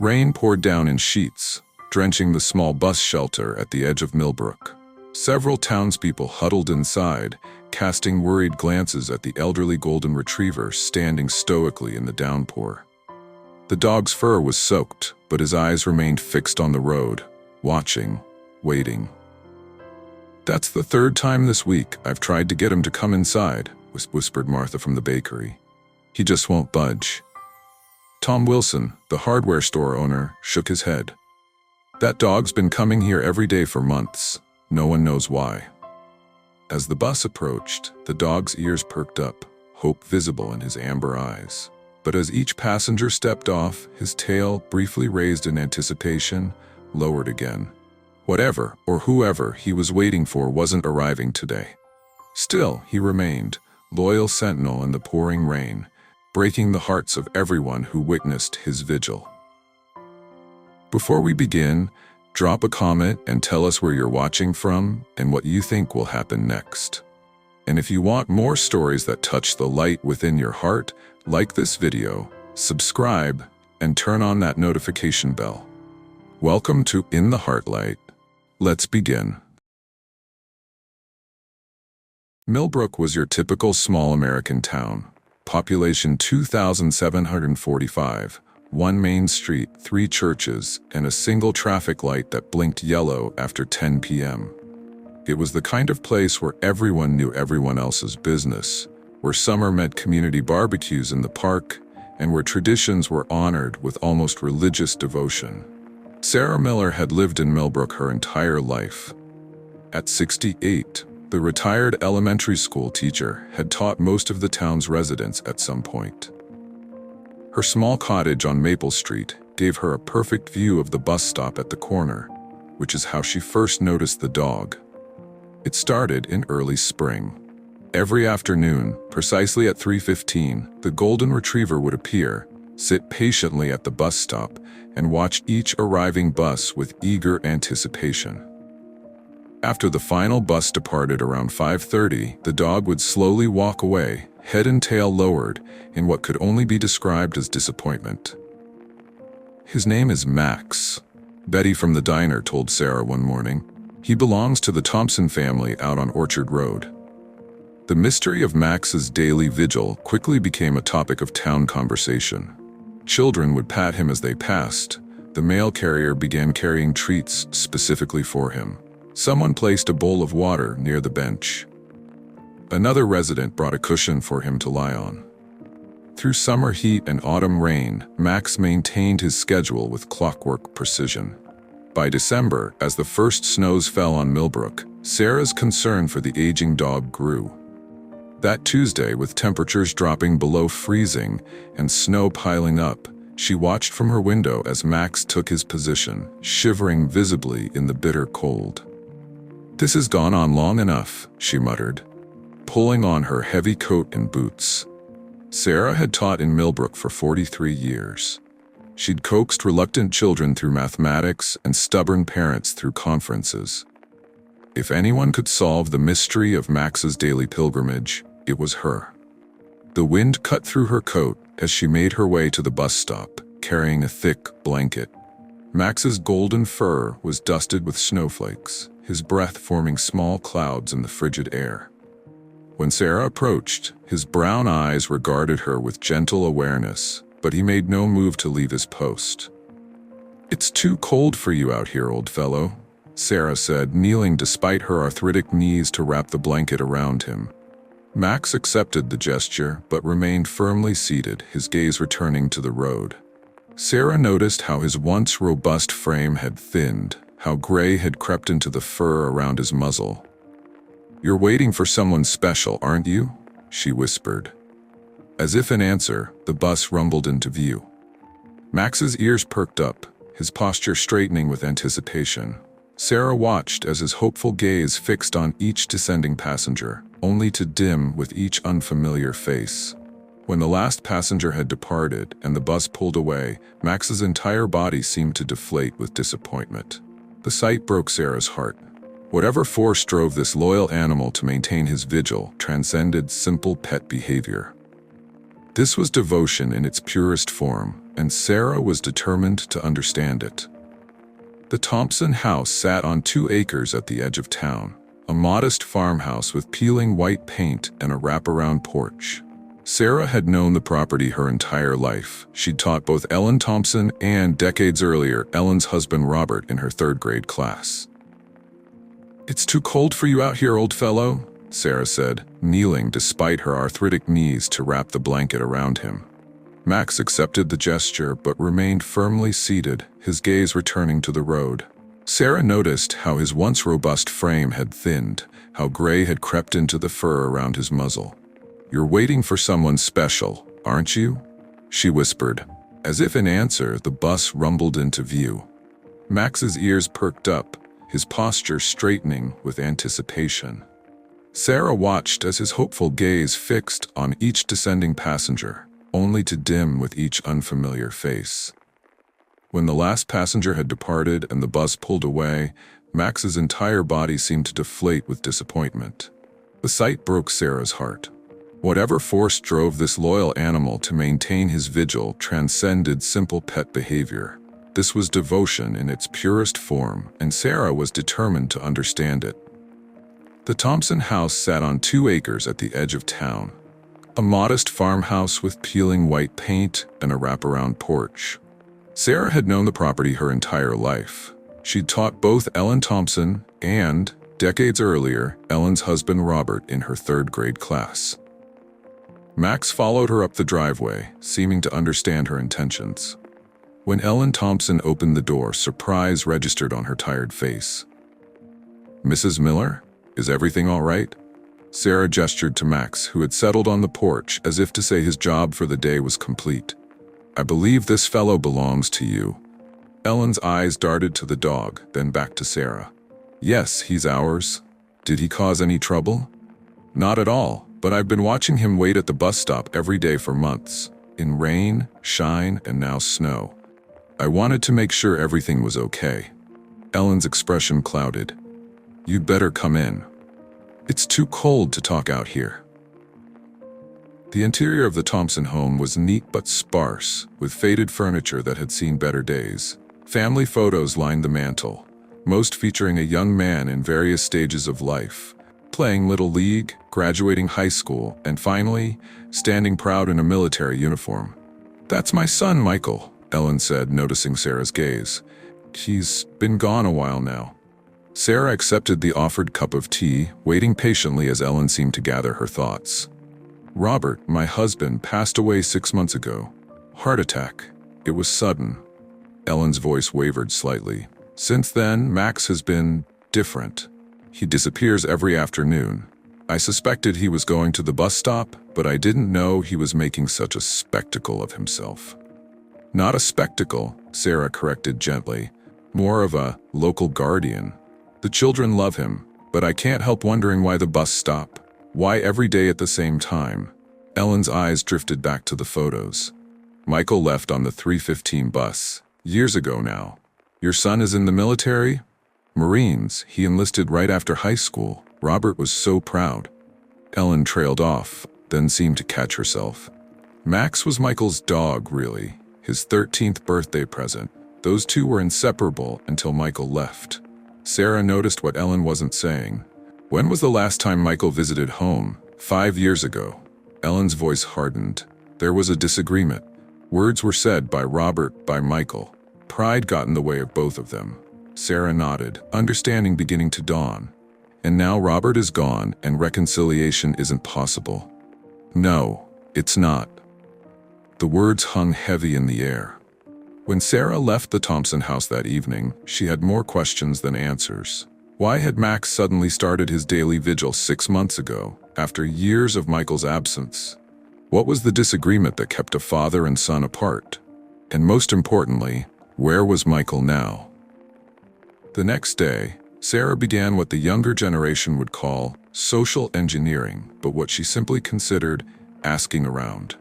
Rain poured down in sheets, drenching the small bus shelter at the edge of Millbrook. Several townspeople huddled inside, casting worried glances at the elderly golden retriever standing stoically in the downpour. The dog's fur was soaked, but his eyes remained fixed on the road, watching, waiting. "That's the third time this week I've tried to get him to come inside," whispered Martha from the bakery. "He just won't budge." Tom Wilson, the hardware store owner, shook his head. "That dog's been coming here every day for months. No one knows why." As the bus approached, the dog's ears perked up, hope visible in his amber eyes. But as each passenger stepped off, his tail, briefly raised in anticipation, lowered again. Whatever or whoever he was waiting for wasn't arriving today. Still, he remained, loyal sentinel in the pouring rain, breaking the hearts of everyone who witnessed his vigil. Before we begin, drop a comment and tell us where you're watching from and what you think will happen next. And if you want more stories that touch the light within your heart, like this video, subscribe, and turn on that notification bell. Welcome to In the Heartlight. Let's begin. Millbrook was your typical small American town. Population 2,745, one main street, 3 churches, and a single traffic light that blinked yellow after 10 p.m. It was the kind of place where everyone knew everyone else's business, where summer meant community barbecues in the park, and where traditions were honored with almost religious devotion. Sarah Miller had lived in Millbrook her entire life. At 68, the retired elementary school teacher had taught most of the town's residents at some point. Her small cottage on Maple Street gave her a perfect view of the bus stop at the corner, which is how she first noticed the dog. It started in early spring. Every afternoon, precisely at 3:15, the golden retriever would appear, sit patiently at the bus stop, and watch each arriving bus with eager anticipation. After the final bus departed around 5:30, the dog would slowly walk away, head and tail lowered, in what could only be described as disappointment. "His name is Max," Betty from the diner told Sarah one morning. "He belongs to the Thompson family out on Orchard Road." The mystery of Max's daily vigil quickly became a topic of town conversation. Children would pat him as they passed. The mail carrier began carrying treats specifically for him. Someone placed a bowl of water near the bench. Another resident brought a cushion for him to lie on. Through summer heat and autumn rain, Max maintained his schedule with clockwork precision. By December, as the first snows fell on Millbrook, Sarah's concern for the aging dog grew. That Tuesday, with temperatures dropping below freezing and snow piling up, she watched from her window as Max took his position, shivering visibly in the bitter cold. "This has gone on long enough," she muttered, pulling on her heavy coat and boots. Sarah had taught in Millbrook for 43 years. She'd coaxed reluctant children through mathematics and stubborn parents through conferences. If anyone could solve the mystery of Max's daily pilgrimage, it was her. The wind cut through her coat as she made her way to the bus stop, carrying a thick blanket. Max's golden fur was dusted with snowflakes, his breath forming small clouds in the frigid air. When Sarah approached, his brown eyes regarded her with gentle awareness, but he made no move to leave his post. "It's too cold for you out here, old fellow," Sarah said, kneeling despite her arthritic knees to wrap the blanket around him. Max accepted the gesture, but remained firmly seated, his gaze returning to the road. Sarah noticed how his once robust frame had thinned, how gray had crept into the fur around his muzzle. "You're waiting for someone special, aren't you?" she whispered. As if in answer, the bus rumbled into view. Max's ears perked up, his posture straightening with anticipation. Sarah watched as his hopeful gaze fixed on each descending passenger, only to dim with each unfamiliar face. When the last passenger had departed and the bus pulled away, Max's entire body seemed to deflate with disappointment. The sight broke Sarah's heart. Whatever force drove this loyal animal to maintain his vigil transcended simple pet behavior. This was devotion in its purest form, and Sarah was determined to understand it. The Thompson house sat on 2 acres at the edge of town, a modest farmhouse with peeling white paint and a wraparound porch. Sarah had known the property her entire life. She'd taught both Ellen Thompson and, decades earlier, Ellen's husband Robert in her 3rd grade class. "It's too cold for you out here, old fellow," Sarah said, kneeling despite her arthritic knees to wrap the blanket around him. Max accepted the gesture but remained firmly seated, his gaze returning to the road. Sarah noticed how his once robust frame had thinned, how gray had crept into the fur around his muzzle. "You're waiting for someone special, aren't you?" she whispered. As if in answer, the bus rumbled into view. Max's ears perked up, his posture straightening with anticipation. Sarah watched as his hopeful gaze fixed on each descending passenger, only to dim with each unfamiliar face. When the last passenger had departed and the bus pulled away, Max's entire body seemed to deflate with disappointment. The sight broke Sarah's heart. Whatever force drove this loyal animal to maintain his vigil transcended simple pet behavior. This was devotion in its purest form, and Sarah was determined to understand it. The Thompson house sat on 2 acres at the edge of town, a modest farmhouse with peeling white paint and a wraparound porch. Sarah had known the property her entire life. She'd taught both Ellen Thompson and, decades earlier, Ellen's husband Robert in her 3rd grade class. Max followed her up the driveway, seeming to understand her intentions. When Ellen Thompson opened the door, surprise registered on her tired face. "Mrs. Miller, is everything all right?" Sarah gestured to Max, who had settled on the porch as if to say his job for the day was complete. "I believe this fellow belongs to you." Ellen's eyes darted to the dog, then back to Sarah. "Yes, he's ours. Did he cause any trouble?" "Not at all, but I've been watching him wait at the bus stop every day for months, in rain, shine, and now snow. I wanted to make sure everything was okay." Ellen's expression clouded. "You'd better come in. It's too cold to talk out here." The interior of the Thompson home was neat but sparse, with faded furniture that had seen better days. Family photos lined the mantel, most featuring a young man in various stages of life, playing Little League, graduating high school, and finally, standing proud in a military uniform. "That's my son, Michael," Ellen said, noticing Sarah's gaze. "He's been gone a while now." Sarah accepted the offered cup of tea, waiting patiently as Ellen seemed to gather her thoughts. "Robert, my husband, passed away 6 months ago. Heart attack. It was sudden." Ellen's voice wavered slightly. "Since then, Max has been different. He disappears every afternoon. I suspected he was going to the bus stop, but I didn't know he was making such a spectacle of himself." "Not a spectacle," Sarah corrected gently. "More of a local guardian. The children love him, but I can't help wondering why the bus stop. Why every day at the same time?" Ellen's eyes drifted back to the photos. "Michael left on the 3:15 bus, years ago now. Your son is in the military?" "Marines. He enlisted right after high school. Robert was so proud." Ellen trailed off, then seemed to catch herself. Max was Michael's dog, really, his 13th birthday present. Those two were inseparable until Michael left. Sarah noticed what Ellen wasn't saying. "When was the last time Michael visited home?" 5 years ago." Ellen's voice hardened. There was a disagreement. Words were said by Robert, by Michael. Pride got in the way of both of them. Sarah nodded, understanding beginning to dawn. "And now Robert is gone, and reconciliation isn't possible." "No, it's not." The words hung heavy in the air. When Sarah left the Thompson house that evening, she had more questions than answers. Why had Max suddenly started his daily vigil 6 months ago, after years of Michael's absence? What was the disagreement that kept a father and son apart? And most importantly, where was Michael now? The next day, Sarah began what the younger generation would call social engineering, but what she simply considered asking around.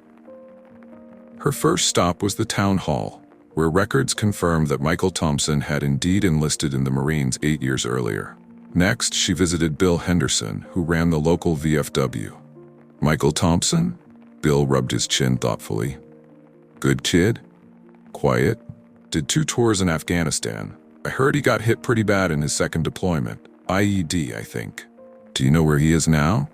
Her first stop was the town hall, where records confirmed that Michael Thompson had indeed enlisted in the Marines 8 years earlier. Next, she visited Bill Henderson, who ran the local VFW. "Michael Thompson?" Bill rubbed his chin thoughtfully. Good kid? Quiet? Did 2 tours in Afghanistan. I heard he got hit pretty bad in his second deployment. IED, I think. Do you know where he is now?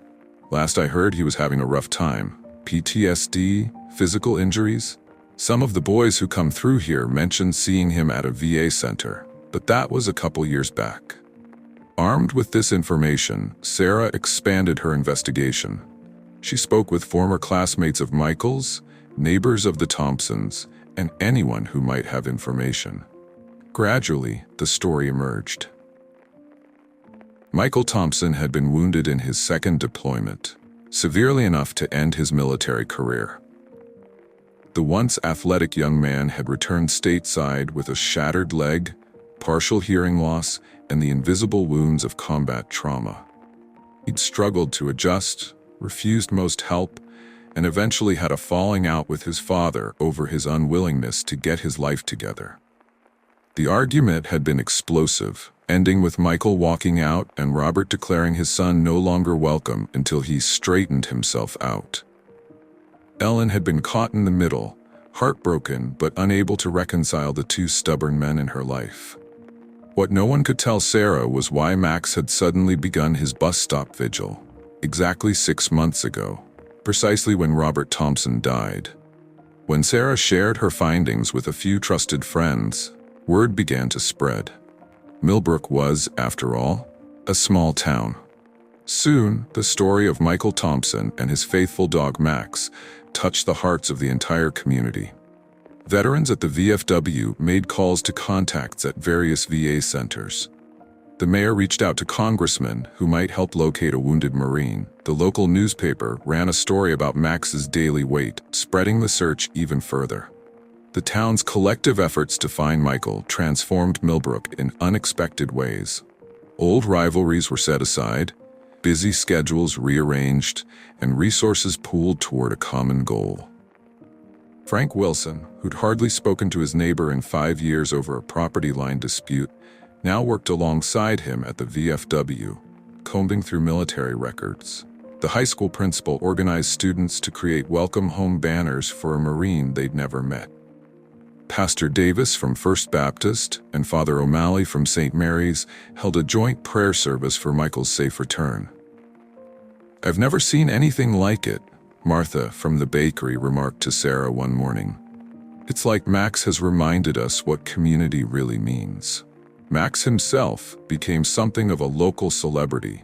Last I heard, he was having a rough time. PTSD, physical injuries. Some of the boys who come through here mentioned seeing him at a VA center, but that was a couple years back. Armed with this information, Sarah expanded her investigation. She spoke with former classmates of Michael's, neighbors of the Thompsons, and anyone who might have information. Gradually, the story emerged. Michael Thompson had been wounded in his second deployment, severely enough to end his military career. The once athletic young man had returned stateside with a shattered leg, partial hearing loss, and the invisible wounds of combat trauma. He'd struggled to adjust, refused most help, and eventually had a falling out with his father over his unwillingness to get his life together. The argument had been explosive, ending with Michael walking out and Robert declaring his son no longer welcome until he straightened himself out. Ellen had been caught in the middle, heartbroken but unable to reconcile the 2 stubborn men in her life. What no one could tell Sarah was why Max had suddenly begun his bus stop vigil, exactly 6 months ago, precisely when Robert Thompson died. When Sarah shared her findings with a few trusted friends, word began to spread. Millbrook was, after all, a small town. Soon, the story of Michael Thompson and his faithful dog Max touched the hearts of the entire community. Veterans at the VFW made calls to contacts at various VA centers. The mayor reached out to congressmen who might help locate a wounded Marine. The local newspaper ran a story about Max's daily wait, spreading the search even further. The town's collective efforts to find Michael transformed Millbrook in unexpected ways. Old rivalries were set aside, busy schedules rearranged, and resources pooled toward a common goal. Frank Wilson, who'd hardly spoken to his neighbor in 5 years over a property line dispute, now worked alongside him at the VFW, combing through military records. The high school principal organized students to create welcome home banners for a Marine they'd never met. Pastor Davis from First Baptist and Father O'Malley from St. Mary's held a joint prayer service for Michael's safe return. "I've never seen anything like it," Martha from the bakery remarked to Sarah one morning. "It's like Max has reminded us what community really means." Max himself became something of a local celebrity.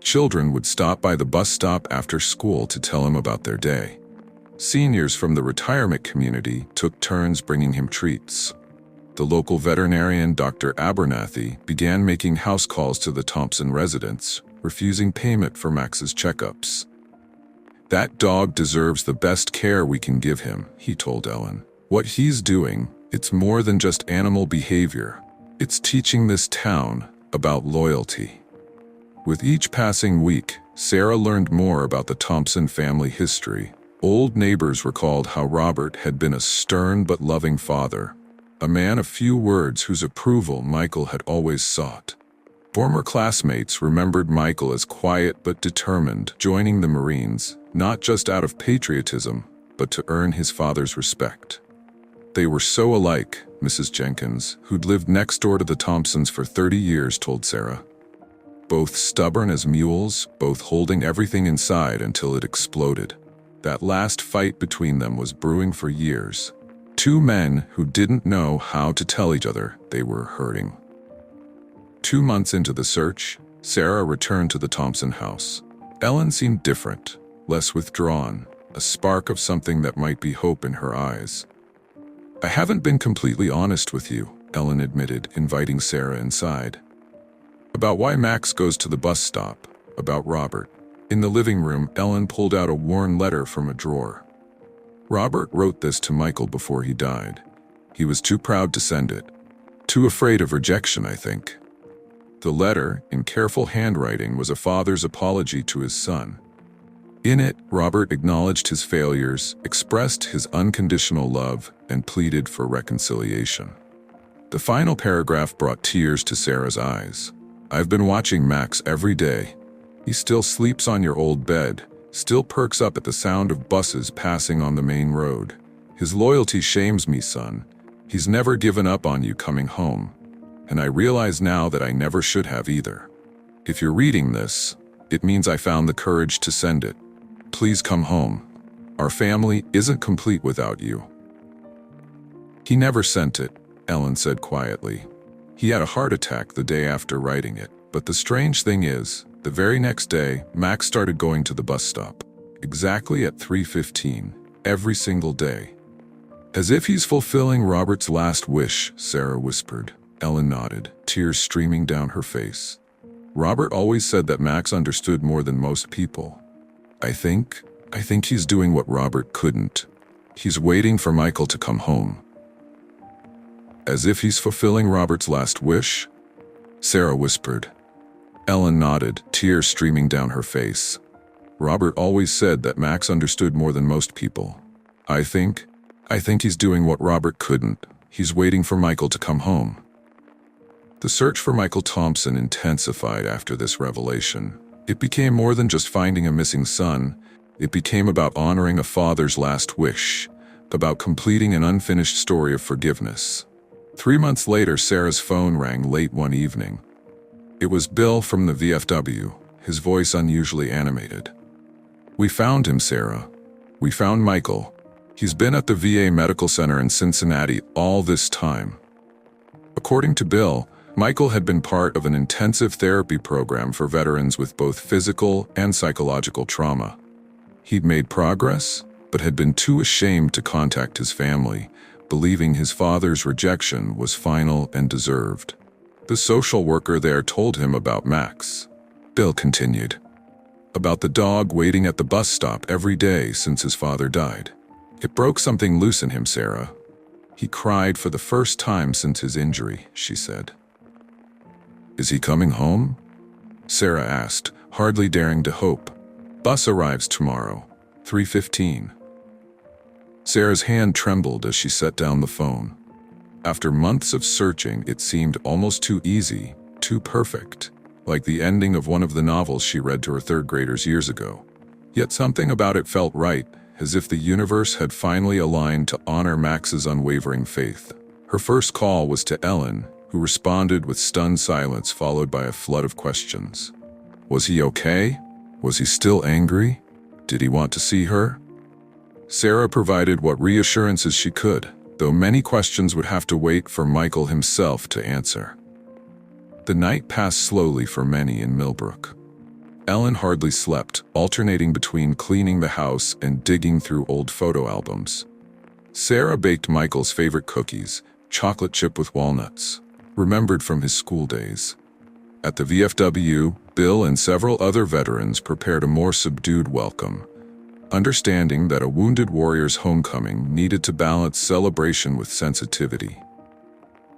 Children would stop by the bus stop after school to tell him about their day. Seniors from the retirement community took turns bringing him treats. The local veterinarian, Dr. Abernathy, began making house calls to the Thompson residents, refusing payment for Max's checkups. "That dog deserves the best care we can give him," he told Ellen. "What he's doing, it's more than just animal behavior. It's teaching this town about loyalty." With each passing week, Sarah learned more about the Thompson family history. Old neighbors recalled how Robert had been a stern but loving father, a man of few words whose approval Michael had always sought. Former classmates remembered Michael as quiet but determined, joining the Marines, not just out of patriotism, but to earn his father's respect. They were so alike, Mrs. Jenkins, who'd lived next door to the Thompsons for 30 years, told Sarah. Both stubborn as mules, both holding everything inside until it exploded. That last fight between them was brewing for years. 2 men who didn't know how to tell each other they were hurting. 2 months into the search, Sarah returned to the Thompson house. Ellen seemed different, less withdrawn, a spark of something that might be hope in her eyes. "I haven't been completely honest with you," Ellen admitted, inviting Sarah inside. "About why Max goes to the bus stop, about Robert." In the living room, Ellen pulled out a worn letter from a drawer. "Robert wrote this to Michael before he died. He was too proud to send it. Too afraid of rejection, I think." The letter, in careful handwriting, was a father's apology to his son. In it, Robert acknowledged his failures, expressed his unconditional love, and pleaded for reconciliation. The final paragraph brought tears to Sarah's eyes. "I've been watching Max every day. He still sleeps on your old bed, still perks up at the sound of buses passing on the main road. His loyalty shames me, son. He's never given up on you coming home. And I realize now that I never should have either. If you're reading this, it means I found the courage to send it. Please come home. Our family isn't complete without you. He never sent it, Ellen said quietly. He had a heart attack the day after writing it. But the strange thing is, the very next day, Max started going to the bus stop. Exactly at 3:15, every single day. As if he's fulfilling Robert's last wish, Sarah whispered. Ellen nodded, tears streaming down her face. Robert always said that Max understood more than most people. I think he's doing what Robert couldn't. He's waiting for Michael to come home. As if he's fulfilling Robert's last wish? Sarah whispered. Ellen nodded, tears streaming down her face. Robert always said that Max understood more than most people. I think he's doing what Robert couldn't. He's waiting for Michael to come home. The search for Michael Thompson intensified after this revelation. It became more than just finding a missing son. It became about honoring a father's last wish, about completing an unfinished story of forgiveness. 3 months later, Sarah's phone rang late one evening. It was Bill from the VFW, his voice unusually animated. We found him, Sarah. We found Michael. He's been at the VA Medical Center in Cincinnati all this time. According to Bill, Michael had been part of an intensive therapy program for veterans with both physical and psychological trauma. He'd made progress, but had been too ashamed to contact his family, believing his father's rejection was final and deserved. The social worker there told him about Max. Bill continued. About the dog waiting at the bus stop every day since his father died. It broke something loose in him, Sarah. He cried for the first time since his injury, she said. Is he coming home? Sarah asked, hardly daring to hope. Bus arrives tomorrow, 3:15. Sarah's hand trembled as she set down the phone. After months of searching, it seemed almost too easy, too perfect, like the ending of one of the novels she read to her third graders years ago. Yet something about it felt right, as if the universe had finally aligned to honor Max's unwavering faith. Her first call was to Ellen, who responded with stunned silence followed by a flood of questions. Was he okay? Was he still angry? Did he want to see her? Sarah provided what reassurances she could, though many questions would have to wait for Michael himself to answer. The night passed slowly for many in Millbrook. Ellen hardly slept, alternating between cleaning the house and digging through old photo albums. Sarah baked Michael's favorite cookies, chocolate chip with walnuts, remembered from his school days. At the VFW, Bill and several other veterans prepared a more subdued welcome, understanding that a wounded warrior's homecoming needed to balance celebration with sensitivity.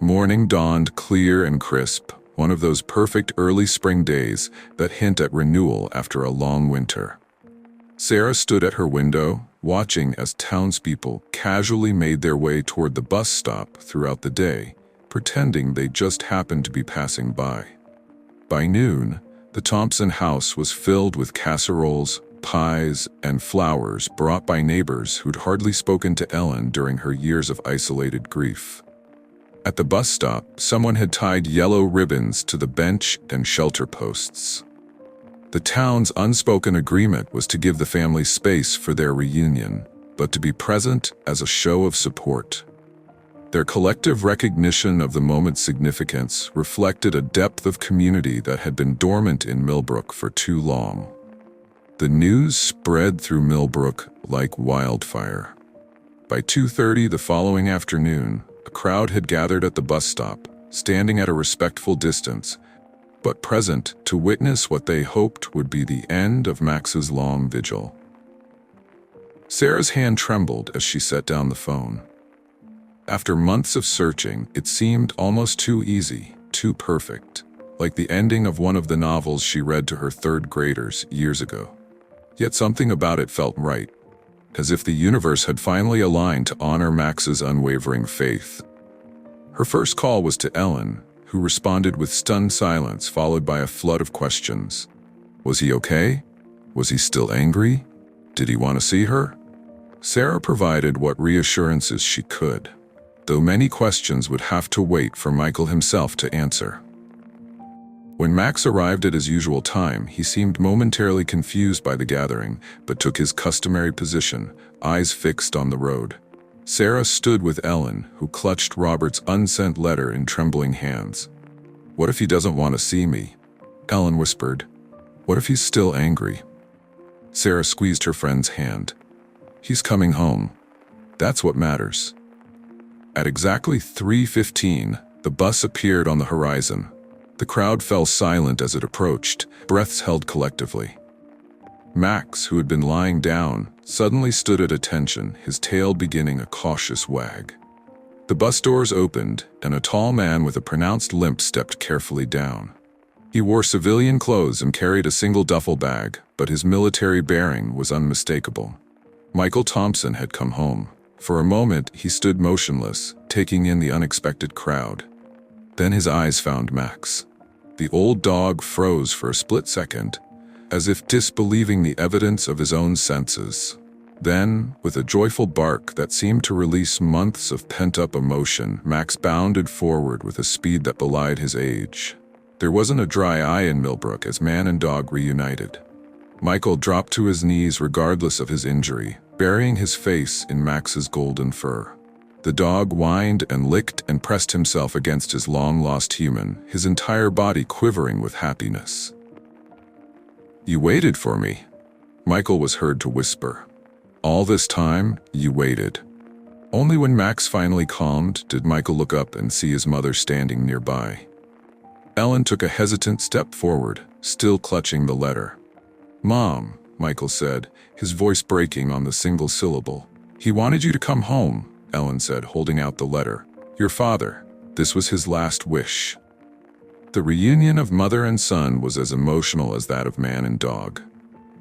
Morning dawned clear and crisp, one of those perfect early spring days that hint at renewal after a long winter. Sarah stood at her window, watching as townspeople casually made their way toward the bus stop throughout the day, pretending they just happened to be passing by. By noon, the Thompson house was filled with casseroles, pies, and flowers brought by neighbors who'd hardly spoken to Ellen during her years of isolated grief. At the bus stop, someone had tied yellow ribbons to the bench and shelter posts. The town's unspoken agreement was to give the family space for their reunion, but to be present as a show of support. Their collective recognition of the moment's significance reflected a depth of community that had been dormant in Millbrook for too long. The news spread through Millbrook like wildfire. By 2:30 the following afternoon, a crowd had gathered at the bus stop, standing at a respectful distance, but present to witness what they hoped would be the end of Max's long vigil. Sarah's hand trembled as she set down the phone. After months of searching, it seemed almost too easy, too perfect, like the ending of one of the novels she read to her third graders years ago. Yet something about it felt right, as if the universe had finally aligned to honor Max's unwavering faith. Her first call was to Ellen, who responded with stunned silence followed by a flood of questions. Was he okay? Was he still angry? Did he want to see her? Sarah provided what reassurances she could, though many questions would have to wait for Michael himself to answer. When Max arrived at his usual time, he seemed momentarily confused by the gathering, but took his customary position, eyes fixed on the road. Sarah stood with Ellen, who clutched Robert's unsent letter in trembling hands. "What if he doesn't want to see me?" Ellen whispered. "What if he's still angry?" Sarah squeezed her friend's hand. "He's coming home. That's what matters." At exactly 3:15, the bus appeared on the horizon. The crowd fell silent as it approached, breaths held collectively. Max, who had been lying down, suddenly stood at attention, his tail beginning a cautious wag. The bus doors opened, and a tall man with a pronounced limp stepped carefully down. He wore civilian clothes and carried a single duffel bag, but his military bearing was unmistakable. Michael Thompson had come home. For a moment, he stood motionless, taking in the unexpected crowd. Then his eyes found Max. The old dog froze for a split second, as if disbelieving the evidence of his own senses. Then, with a joyful bark that seemed to release months of pent-up emotion, Max bounded forward with a speed that belied his age. There wasn't a dry eye in Millbrook as man and dog reunited. Michael dropped to his knees regardless of his injury, burying his face in Max's golden fur. The dog whined and licked and pressed himself against his long-lost human, his entire body quivering with happiness. "You waited for me," Michael was heard to whisper. "All this time, you waited." Only when Max finally calmed did Michael look up and see his mother standing nearby. Ellen took a hesitant step forward, still clutching the letter. "Mom," Michael said, his voice breaking on the single syllable. "He wanted you to come home," Ellen said, holding out the letter. "Your father. This was his last wish." The reunion of mother and son was as emotional as that of man and dog.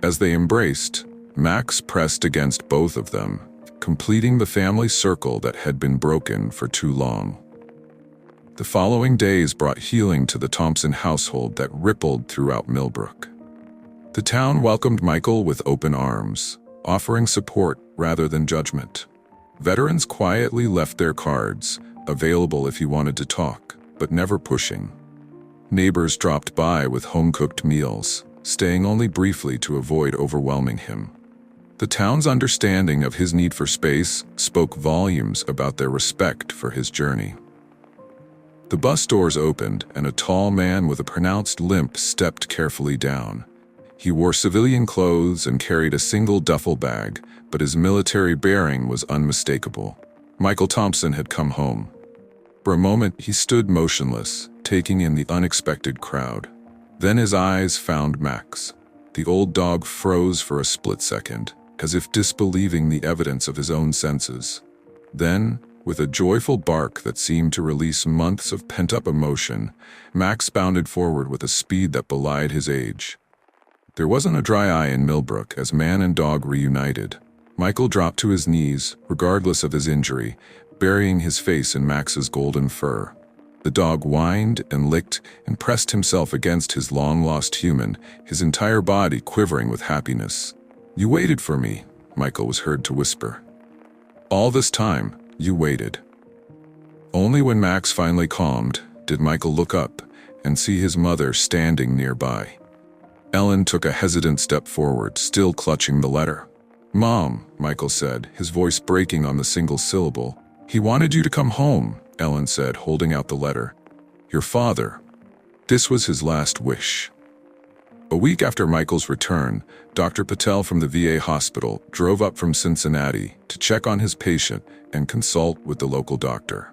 As they embraced, Max pressed against both of them, completing the family circle that had been broken for too long. The following days brought healing to the Thompson household that rippled throughout Millbrook. The town welcomed Michael with open arms, offering support rather than judgment. Veterans quietly left their cards, available if he wanted to talk, but never pushing. Neighbors dropped by with home-cooked meals, staying only briefly to avoid overwhelming him. The town's understanding of his need for space spoke volumes about their respect for his journey. The bus doors opened, and a tall man with a pronounced limp stepped carefully down. He wore civilian clothes and carried a single duffel bag, but his military bearing was unmistakable. Michael Thompson had come home. For a moment, he stood motionless, taking in the unexpected crowd. Then his eyes found Max. The old dog froze for a split second, as if disbelieving the evidence of his own senses. Then, with a joyful bark that seemed to release months of pent-up emotion, Max bounded forward with a speed that belied his age. There wasn't a dry eye in Millbrook as man and dog reunited. Michael dropped to his knees, regardless of his injury, burying his face in Max's golden fur. The dog whined and licked and pressed himself against his long-lost human, his entire body quivering with happiness. "You waited for me," Michael was heard to whisper. "All this time, you waited." Only when Max finally calmed did Michael look up and see his mother standing nearby. Ellen took a hesitant step forward, still clutching the letter. "Mom," Michael said, his voice breaking on the single syllable. "He wanted you to come home," Ellen said, holding out the letter. "Your father. This was his last wish." A week after Michael's return, Dr. Patel from the VA hospital drove up from Cincinnati to check on his patient and consult with the local doctor.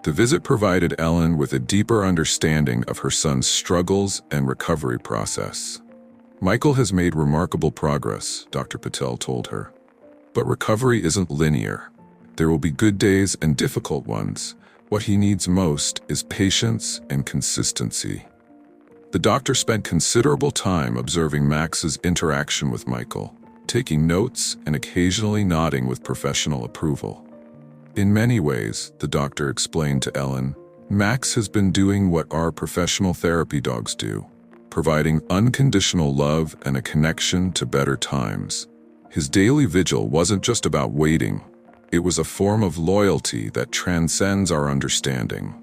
The visit provided Ellen with a deeper understanding of her son's struggles and recovery process. "Michael has made remarkable progress," Dr. Patel told her. "But recovery isn't linear. There will be good days and difficult ones. What he needs most is patience and consistency." The doctor spent considerable time observing Max's interaction with Michael, taking notes and occasionally nodding with professional approval. "In many ways," the doctor explained to Ellen, "Max has been doing what our professional therapy dogs do, providing unconditional love and a connection to better times. His daily vigil wasn't just about waiting. It was a form of loyalty that transcends our understanding.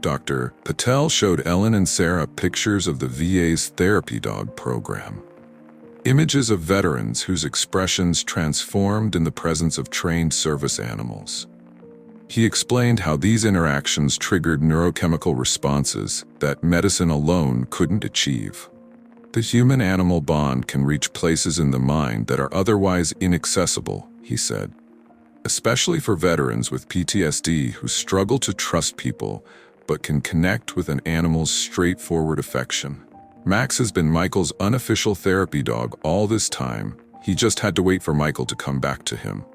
Dr. Patel showed Ellen and Sarah pictures of the VA's therapy dog program. Images of veterans whose expressions transformed in the presence of trained service animals. He explained how these interactions triggered neurochemical responses that medicine alone couldn't achieve. The human-animal bond can reach places in the mind that are otherwise inaccessible, he said. Especially for veterans with PTSD who struggle to trust people but can connect with an animal's straightforward affection. Max has been Michael's unofficial therapy dog all this time. He just had to wait for Michael to come back to him.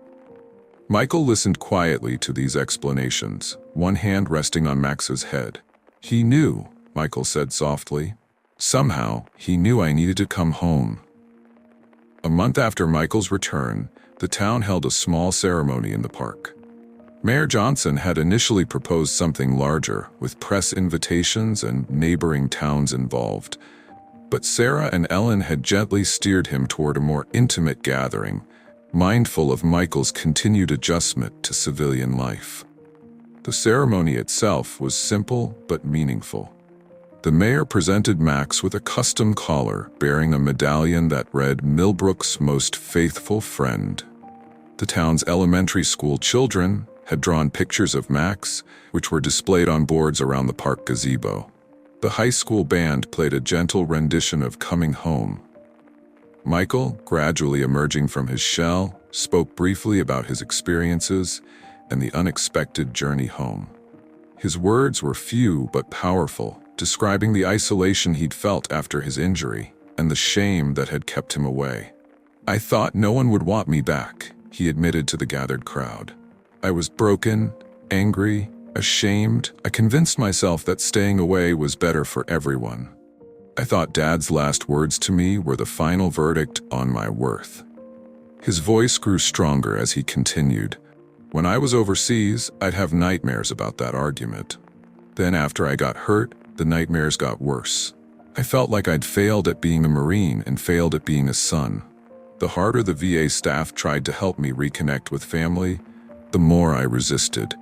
Michael listened quietly to these explanations, one hand resting on Max's head. He knew, Michael said softly. Somehow, he knew I needed to come home. A month after Michael's return, the town held a small ceremony in the park. Mayor Johnson had initially proposed something larger, with press invitations and neighboring towns involved. But Sarah and Ellen had gently steered him toward a more intimate gathering, mindful of Michael's continued adjustment to civilian life. The ceremony itself was simple but meaningful. The mayor presented Max with a custom collar bearing a medallion that read Millbrook's most faithful friend. The town's elementary school children had drawn pictures of Max, which were displayed on boards around the park gazebo. The high school band played a gentle rendition of Coming Home. Michael, gradually emerging from his shell, spoke briefly about his experiences and the unexpected journey home. His words were few but powerful, describing the isolation he'd felt after his injury and the shame that had kept him away. "I thought no one would want me back," he admitted to the gathered crowd. "I was broken, angry, ashamed. I convinced myself that staying away was better for everyone. I thought Dad's last words to me were the final verdict on my worth." His voice grew stronger as he continued. "When I was overseas, I'd have nightmares about that argument. Then after I got hurt, the nightmares got worse. I felt like I'd failed at being a Marine and failed at being a son. The harder the VA staff tried to help me reconnect with family, the more I resisted."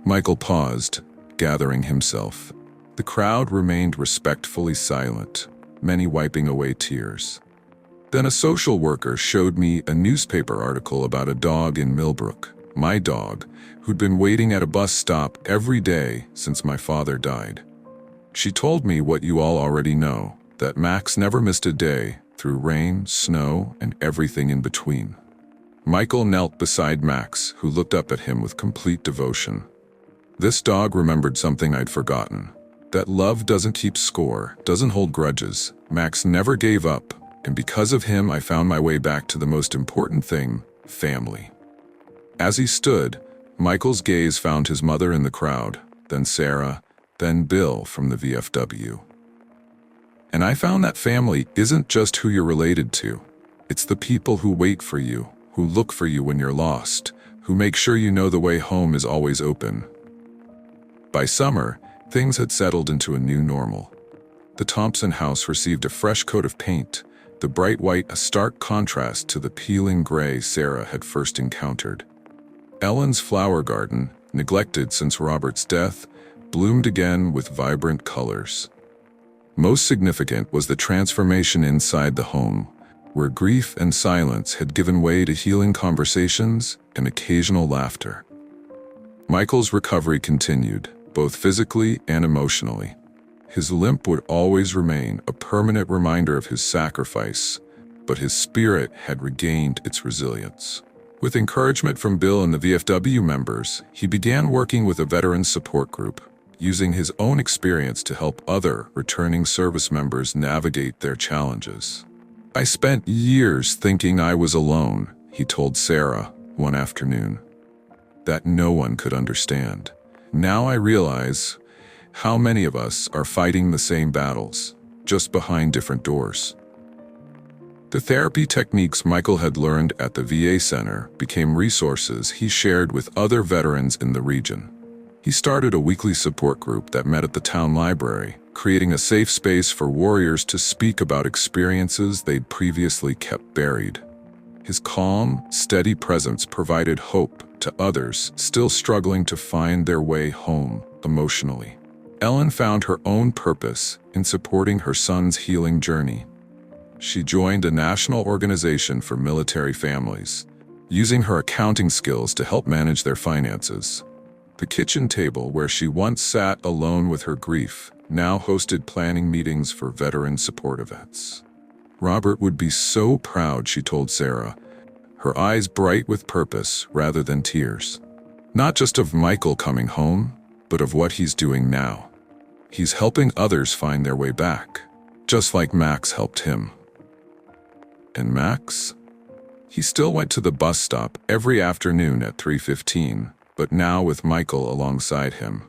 Michael paused, gathering himself. The crowd remained respectfully silent, many wiping away tears. Then a social worker showed me a newspaper article about a dog in Millbrook, my dog, who'd been waiting at a bus stop every day since my father died. She told me what you all already know, that Max never missed a day, through rain, snow, and everything in between. Michael knelt beside Max, who looked up at him with complete devotion. "This dog remembered something I'd forgotten. That love doesn't keep score, doesn't hold grudges. Max never gave up, and because of him I found my way back to the most important thing, family." As he stood, Michael's gaze found his mother in the crowd, then Sarah, then Bill from the VFW. "And I found that family isn't just who you're related to. It's the people who wait for you, who look for you when you're lost, who make sure you know the way home is always open." By summer, things had settled into a new normal. The Thompson house received a fresh coat of paint, the bright white a stark contrast to the peeling gray Sarah had first encountered. Ellen's flower garden, neglected since Robert's death, bloomed again with vibrant colors. Most significant was the transformation inside the home, where grief and silence had given way to healing conversations and occasional laughter. Michael's recovery continued, both physically and emotionally. His limp would always remain a permanent reminder of his sacrifice, but his spirit had regained its resilience. With encouragement from Bill and the VFW members, he began working with a veterans support group, using his own experience to help other returning service members navigate their challenges. "I spent years thinking I was alone," he told Sarah one afternoon, "that no one could understand. Now I realize how many of us are fighting the same battles, just behind different doors." The therapy techniques Michael had learned at the VA center became resources he shared with other veterans in the region. He started a weekly support group that met at the town library, creating a safe space for warriors to speak about experiences they'd previously kept buried. His calm, steady presence provided hope to others still struggling to find their way home emotionally. Ellen found her own purpose in supporting her son's healing journey. She joined a national organization for military families, using her accounting skills to help manage their finances. The kitchen table where she once sat alone with her grief now hosted planning meetings for veteran support events. Robert would be so proud, she told Sarah, her eyes bright with purpose rather than tears. Not just of Michael coming home, but of what he's doing now. He's helping others find their way back, just like Max helped him. And Max? He still went to the bus stop every afternoon at 3:15, but now with Michael alongside him.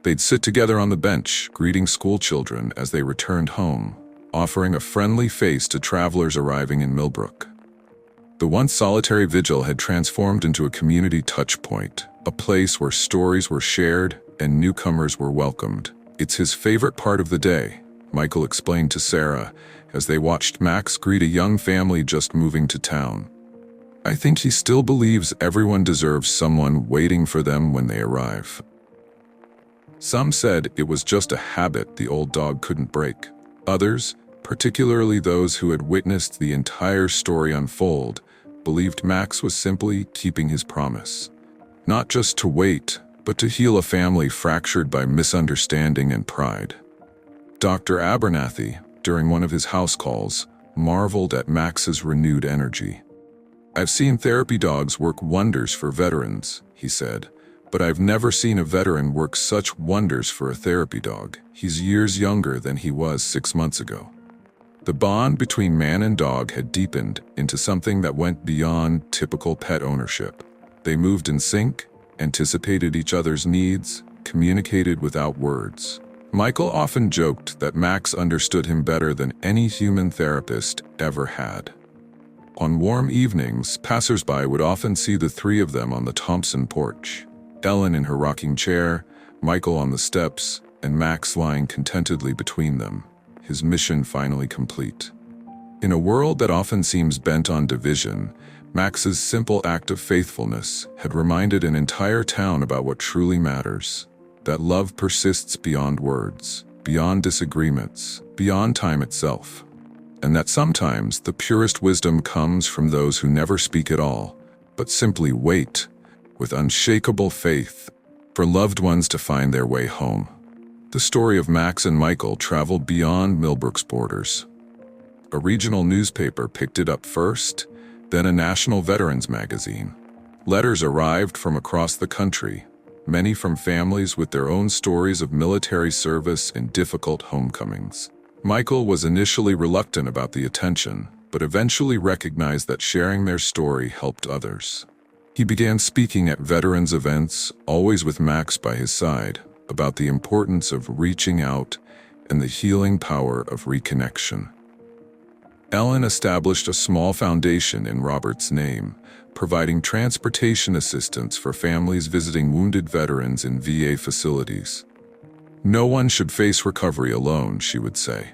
They'd sit together on the bench, greeting school children as they returned home, offering a friendly face to travelers arriving in Millbrook. The once solitary vigil had transformed into a community touchpoint, a place where stories were shared and newcomers were welcomed. It's his favorite part of the day, Michael explained to Sarah as they watched Max greet a young family just moving to town. I think he still believes everyone deserves someone waiting for them when they arrive. Some said it was just a habit the old dog couldn't break. Others, particularly those who had witnessed the entire story unfold, believed Max was simply keeping his promise. Not just to wait, but to heal a family fractured by misunderstanding and pride. Dr. Abernathy, during one of his house calls, marveled at Max's renewed energy. I've seen therapy dogs work wonders for veterans, he said, but I've never seen a veteran work such wonders for a therapy dog. He's years younger than he was 6 months ago. The bond between man and dog had deepened into something that went beyond typical pet ownership. They moved in sync, anticipated each other's needs, communicated without words. Michael often joked that Max understood him better than any human therapist ever had. On warm evenings, passersby would often see the three of them on the Thompson porch, Ellen in her rocking chair, Michael on the steps, and Max lying contentedly between them, his mission finally complete. In a world that often seems bent on division, Max's simple act of faithfulness had reminded an entire town about what truly matters, that love persists beyond words, beyond disagreements, beyond time itself, and that sometimes the purest wisdom comes from those who never speak at all, but simply wait, with unshakable faith, for loved ones to find their way home. The story of Max and Michael traveled beyond Millbrook's borders. A regional newspaper picked it up first, then a national veterans magazine. Letters arrived from across the country, many from families with their own stories of military service and difficult homecomings. Michael was initially reluctant about the attention, but eventually recognized that sharing their story helped others. He began speaking at veterans events, always with Max by his side, about the importance of reaching out and the healing power of reconnection. Ellen established a small foundation in Robert's name, providing transportation assistance for families visiting wounded veterans in VA facilities. No one should face recovery alone, she would say.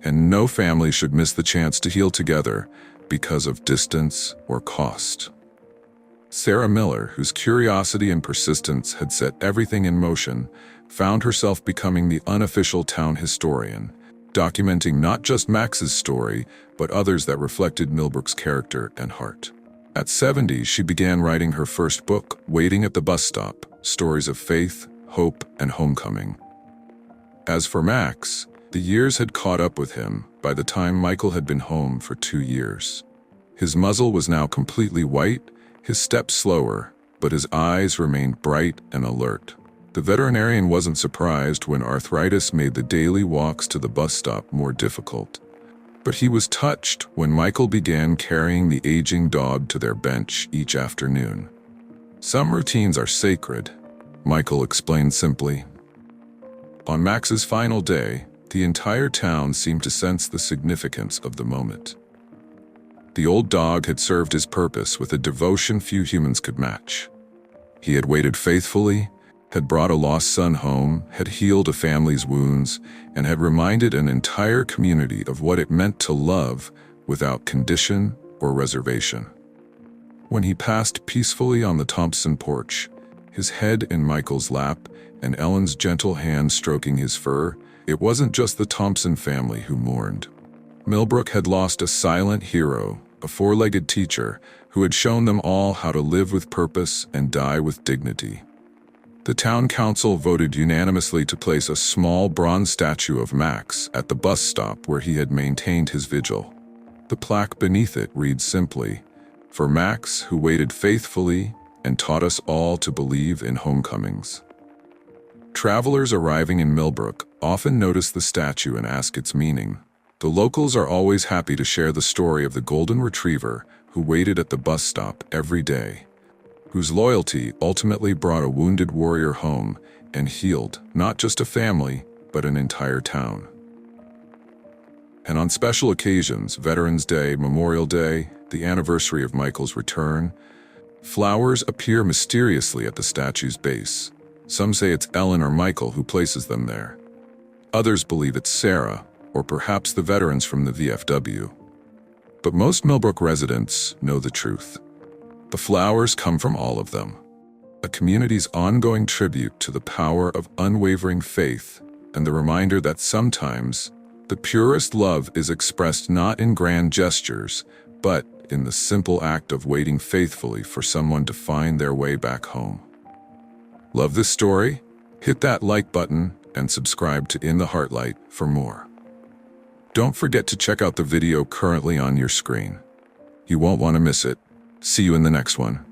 And no family should miss the chance to heal together because of distance or cost. Sarah Miller, whose curiosity and persistence had set everything in motion, found herself becoming the unofficial town historian, documenting not just Max's story, but others that reflected Millbrook's character and heart. At 70, she began writing her first book, Waiting at the Bus Stop, Stories of Faith, Hope, and Homecoming. As for Max, the years had caught up with him by the time Michael had been home for 2 years. His muzzle was now completely white, his steps slower, but his eyes remained bright and alert. The veterinarian wasn't surprised when arthritis made the daily walks to the bus stop more difficult. But he was touched when Michael began carrying the aging dog to their bench each afternoon. Some routines are sacred, Michael explained simply. On Max's final day, the entire town seemed to sense the significance of the moment. The old dog had served his purpose with a devotion few humans could match. He had waited faithfully, had brought a lost son home, had healed a family's wounds, and had reminded an entire community of what it meant to love without condition or reservation. When he passed peacefully on the Thompson porch, his head in Michael's lap and Ellen's gentle hand stroking his fur, it wasn't just the Thompson family who mourned. Millbrook had lost a silent hero, a four-legged teacher who had shown them all how to live with purpose and die with dignity. The town council voted unanimously to place a small bronze statue of Max at the bus stop where he had maintained his vigil. The plaque beneath it reads simply, "For Max, who waited faithfully and taught us all to believe in homecomings." Travelers arriving in Millbrook often notice the statue and ask its meaning. The locals are always happy to share the story of the golden retriever who waited at the bus stop every day, whose loyalty ultimately brought a wounded warrior home and healed not just a family, but an entire town. And on special occasions, Veterans Day, Memorial Day, the anniversary of Michael's return, flowers appear mysteriously at the statue's base. Some say it's Ellen or Michael who places them there. Others believe it's Sarah, or perhaps the veterans from the VFW. But most Millbrook residents know the truth. The flowers come from all of them, a community's ongoing tribute to the power of unwavering faith and the reminder that sometimes the purest love is expressed not in grand gestures, but in the simple act of waiting faithfully for someone to find their way back home. Love this story? Hit that like button and subscribe to In the Heartlight for more. Don't forget to check out the video currently on your screen. You won't want to miss it. See you in the next one.